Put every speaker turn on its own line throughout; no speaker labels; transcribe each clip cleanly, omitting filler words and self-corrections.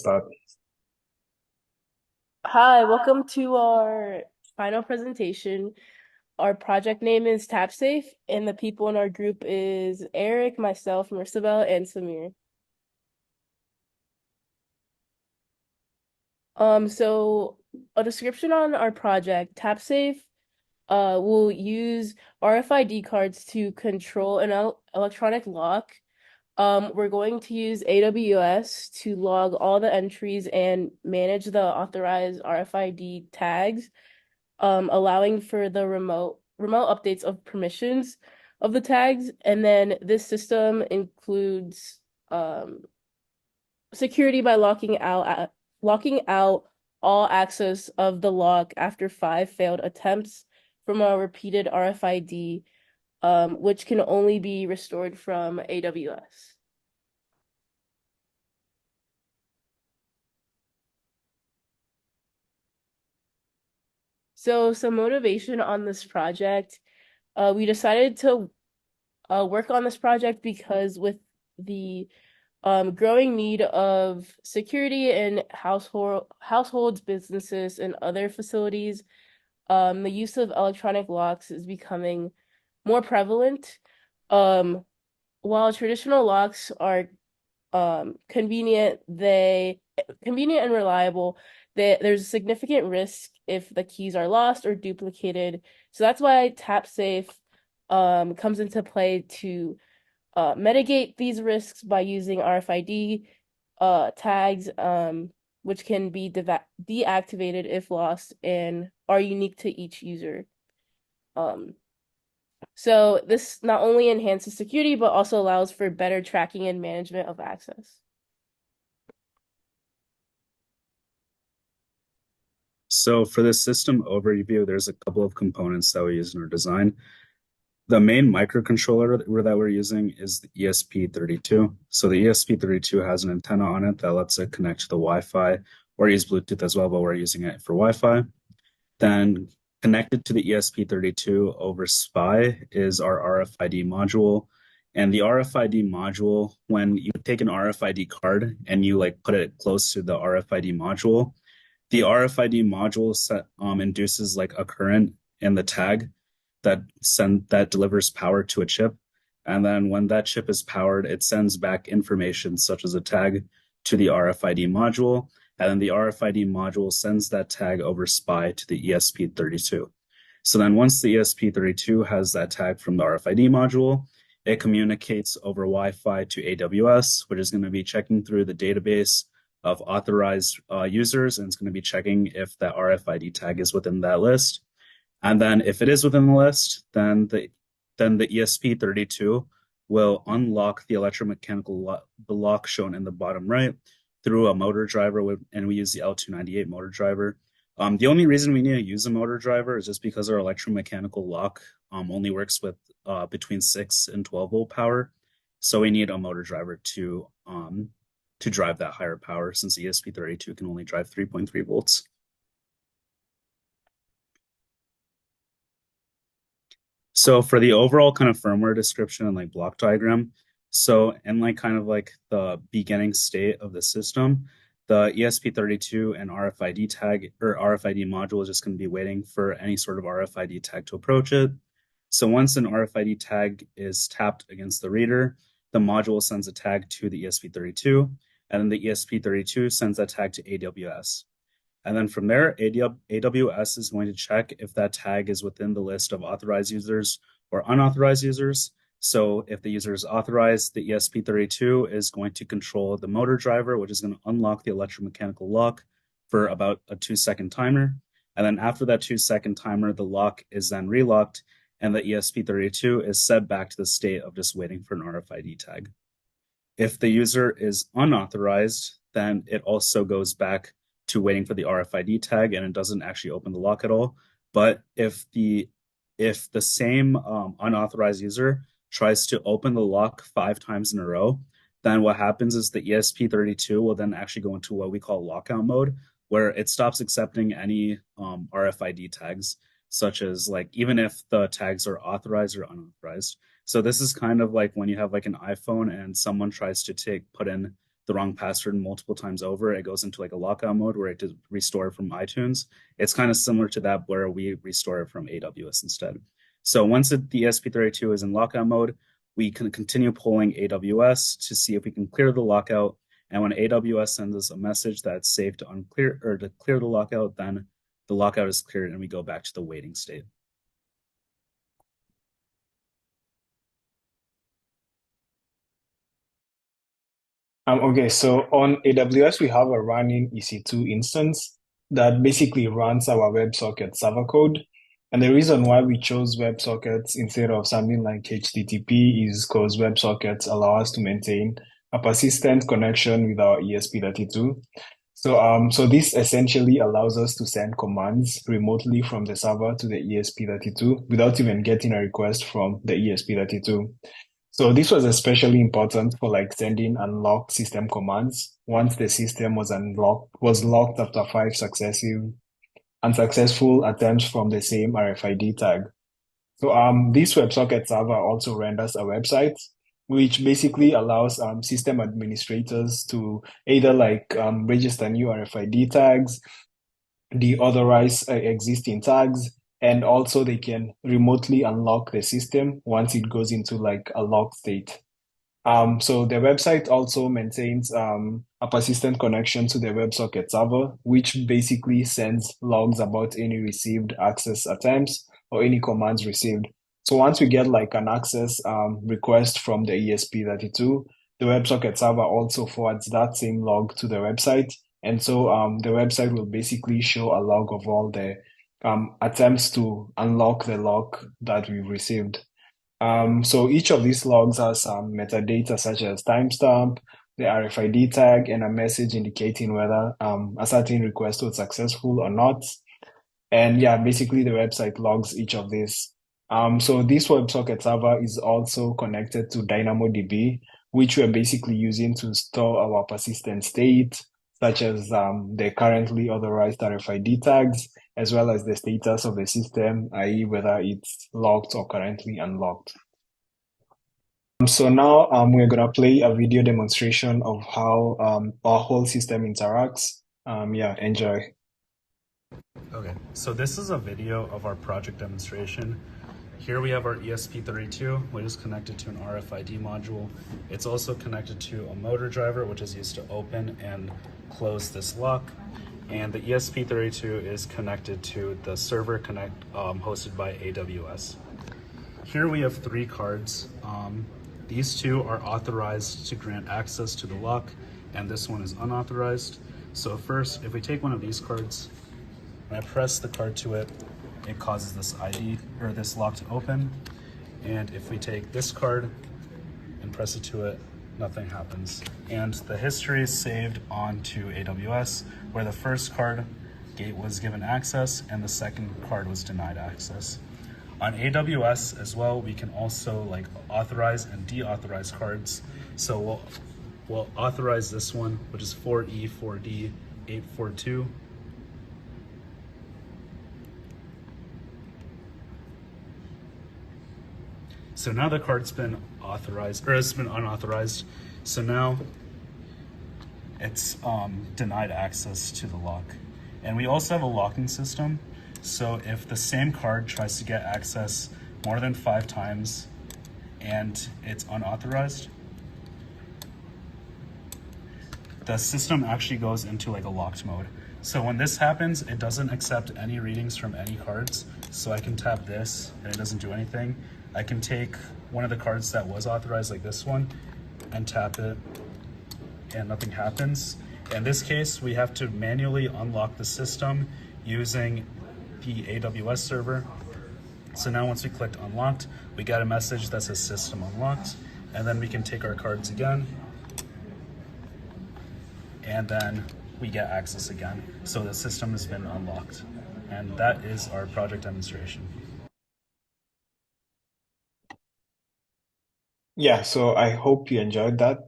Start.
Hi, welcome to our final presentation. Our project name is Tapsafe, and the people in our group is Eric, myself, Marcibel, and Samir. So a description on our project, Tapsafe, will use RFID cards to control an electronic lock. We're going to use AWS to log all the entries and manage the authorized RFID tags, allowing for the remote updates of permissions of the tags. And then this system includes security by locking out all access of the lock after 5 failed attempts from a repeated RFID, which can only be restored from AWS. So some motivation on this project. We decided to work on this project because with the growing need of security in households, businesses, and other facilities, the use of electronic locks is becoming more prevalent. Um, while traditional locks are convenient and reliable, there's a significant risk if the keys are lost or duplicated. So that's why TapSafe comes into play to mitigate these risks by using RFID tags, which can be deactivated if lost and are unique to each user. Um, so this not only enhances security, but also allows for better tracking and management of access.
So for this system overview, there's a couple of components that we use in our design. The main microcontroller that we're using is the ESP32. So the ESP32 has an antenna on it that lets it connect to the Wi-Fi or use Bluetooth as well, but we're using it for Wi-Fi. Then connected to the ESP32 over SPI is our RFID module. And the RFID module, when you take an RFID card and you like put it close to the RFID module, the RFID module induces like a current in the tag that delivers power to a chip. And then when that chip is powered, it sends back information such as a tag to the RFID module. And then the RFID module sends that tag over SPI to the ESP32. So then once the ESP32 has that tag from the RFID module, it communicates over Wi-Fi to AWS, which is going to be checking through the database of authorized users, and it's going to be checking if that RFID tag is within that list. And then if it is within the list, then the ESP32 will unlock the electromechanical the lock shown in the bottom right through a motor driver, and we use the L298 motor driver. The only reason we need to use a motor driver is just because our electromechanical lock only works with between 6 and 12 volt power. So we need a motor driver to drive that higher power, since the ESP32 can only drive 3.3 volts. So for the overall kind of firmware description and like block diagram, so in like kind of like the beginning state of the system, the ESP32 and RFID tag or RFID module is just going to be waiting for any sort of RFID tag to approach it. So once an RFID tag is tapped against the reader, the module sends a tag to the ESP32, and then the ESP32 sends that tag to AWS. And then from there, AWS is going to check if that tag is within the list of authorized users or unauthorized users. So if the user is authorized, the ESP32 is going to control the motor driver, which is going to unlock the electromechanical lock for about a 2-second timer. And then after that 2-second timer, the lock is then relocked, and the ESP32 is set back to the state of just waiting for an RFID tag. If the user is unauthorized, then it also goes back to waiting for the RFID tag, and it doesn't actually open the lock at all. But if the same unauthorized user tries to open the lock 5 times in a row, then what happens is the ESP32 will then actually go into what we call lockout mode, where it stops accepting any RFID tags, such as like even if the tags are authorized or unauthorized. So this is kind of like when you have like an iPhone and someone tries to put in the wrong password multiple times over, it goes into like a lockout mode where it does restore from iTunes. It's kind of similar to that where we restore it from AWS instead. So once the ESP32 is in lockout mode, we can continue pulling AWS to see if we can clear the lockout. And when AWS sends us a message that's safe to unclear or to clear the lockout, then the lockout is cleared and we go back to the waiting state.
Okay, so on AWS, we have a running EC2 instance that basically runs our WebSocket server code. And the reason why we chose WebSockets instead of something like HTTP is because WebSockets allow us to maintain a persistent connection with our ESP32. So this essentially allows us to send commands remotely from the server to the ESP32 without even getting a request from the ESP32. So this was especially important for like sending unlocked system commands once the system was locked after five successive unsuccessful attempts from the same RFID tag. So this WebSocket server also renders a website, which basically allows system administrators to either register new RFID tags, deauthorize existing tags, and also they can remotely unlock the system once it goes into like a locked state. So the website also maintains a persistent connection to the WebSocket server, which basically sends logs about any received access attempts or any commands received. So once we get like an access request from the ESP32, the WebSocket server also forwards that same log to the website. And so the website will basically show a log of all the attempts to unlock the lock that we've received. So each of these logs has some metadata such as timestamp, the RFID tag, and a message indicating whether a certain request was successful or not. And yeah, basically the website logs each of these. So this WebSocket server is also connected to DynamoDB, which we're basically using to store our persistent state, such as the currently authorized RFID tags, as well as the status of the system, i.e. whether it's locked or currently unlocked. So now we're going to play a video demonstration of how our whole system interacts. Yeah, enjoy.
Okay, so this is a video of our project demonstration. Here we have our ESP32, which is connected to an RFID module. It's also connected to a motor driver, which is used to open and close this lock. And the ESP32 is connected to the server hosted by AWS. Here we have three cards. These two are authorized to grant access to the lock, and this one is unauthorized. So first, if we take one of these cards, when I press the card to it, it causes this ID or this lock to open. And if we take this card and press it to it, nothing happens. And the history is saved onto AWS, where the first card gate was given access and the second card was denied access. On AWS as well, we can also like authorize and deauthorize cards. So we'll authorize this one, which is 4E4D842. So now the card's been authorized, or it's been unauthorized. So now it's denied access to the lock. And we also have a locking system. So if the same card tries to get access more than 5 times and it's unauthorized, the system actually goes into like a locked mode. So when this happens, it doesn't accept any readings from any cards. So I can tap this and it doesn't do anything. I can take one of the cards that was authorized, like this one, and tap it and nothing happens. In this case, we have to manually unlock the system using the AWS server. So now once we clicked unlocked, we get a message that says system unlocked, and then we can take our cards again, and then we get access again. So the system has been unlocked. And that is our project demonstration.
Yeah, so I hope you enjoyed that.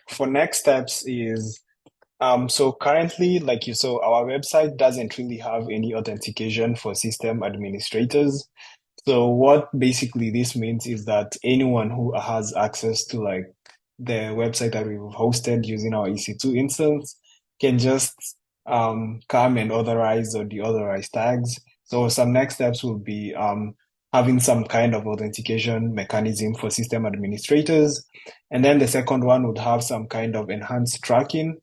For next steps is so currently, like you saw, our website doesn't really have any authentication for system administrators. So what basically this means is that anyone who has access to like the website that we've hosted using our EC2 instance can just come and authorize or deauthorize tags. So some next steps will be having some kind of authentication mechanism for system administrators. And then the second one would have some kind of enhanced tracking.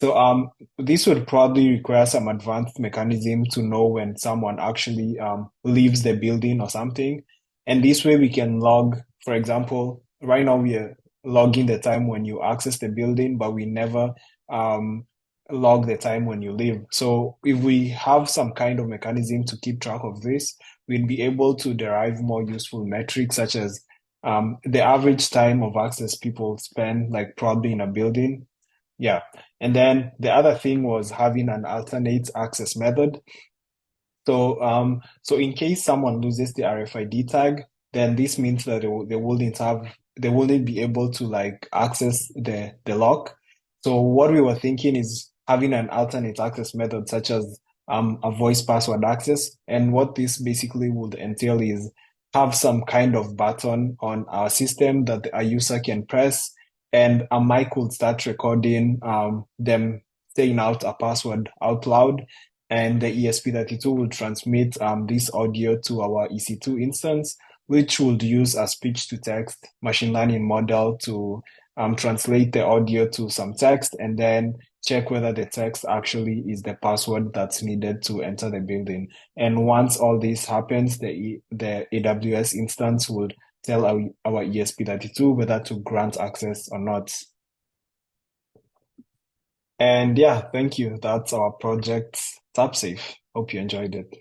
So this would probably require some advanced mechanism to know when someone actually leaves the building or something. And this way we can log, for example, right now we are logging the time when you access the building, but we never um, log the time when you leave. So if we have some kind of mechanism to keep track of this, we'd be able to derive more useful metrics such as the average time of access people spend like probably in a building. Yeah. And then the other thing was having an alternate access method. So in case someone loses the RFID tag, then this means that they wouldn't be able to like access the lock. So what we were thinking is having an alternate access method such as a voice password access. And what this basically would entail is have some kind of button on our system that a user can press, and a mic will start recording them saying out a password out loud, and the ESP32 will transmit this audio to our EC2 instance, which would use a speech-to-text machine learning model to translate the audio to some text and then check whether the text actually is the password that's needed to enter the building. And once all this happens, the AWS instance would tell our ESP32 whether to grant access or not. And yeah, thank you. That's our project, Tapsafe. Hope you enjoyed it.